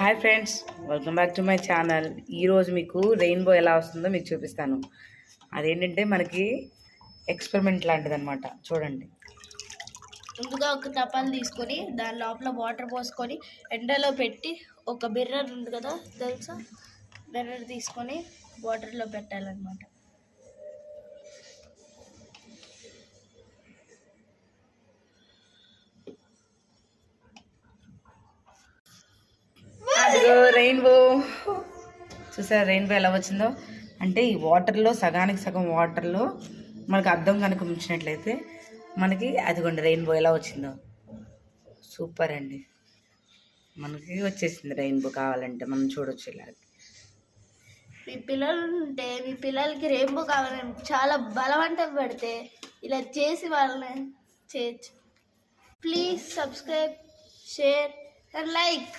Hi friends, welcome back to my channel. ఈరోజు మీకు rainbow ఎలా వస్తుందో మీకు చూపిస్తాను. అదేంటంటే మనకి ఎక్స్పెరిమెంట్ లాంటిది అనమాట. చూడండి. ముందుగా ఒక తపాలు తీసుకొని దాని లోపల వాటర్ పోసుకొని ఎండలో పెట్టి ఒక బిర్రర్ ఉంది కదా తెలుసా, బిర్రర్ తీసుకొని వాటర్లో పెట్టాలన్నమాట. అదిగో రెయిన్బో. చూసారా రెయిన్బో ఎలా వచ్చిందో? అంటే ఈ వాటర్లో సగానికి సగం వాటర్లో మనకి అద్దం కనుక ఉంచినట్లయితే మనకి అదిగోండి రెయిన్బో ఎలా వచ్చిందో. సూపర్ అండి, మనకి వచ్చేసింది రెయిన్బో. కావాలంటే మనం చూడొచ్చు ఇలా. మీ పిల్లలు ఉంటే మీ పిల్లలకి రెయిన్బో కావాలని చాలా బలవంతం పెడితే ఇలా చేసి వాళ్ళని చేయొచ్చు. Please subscribe, share and like.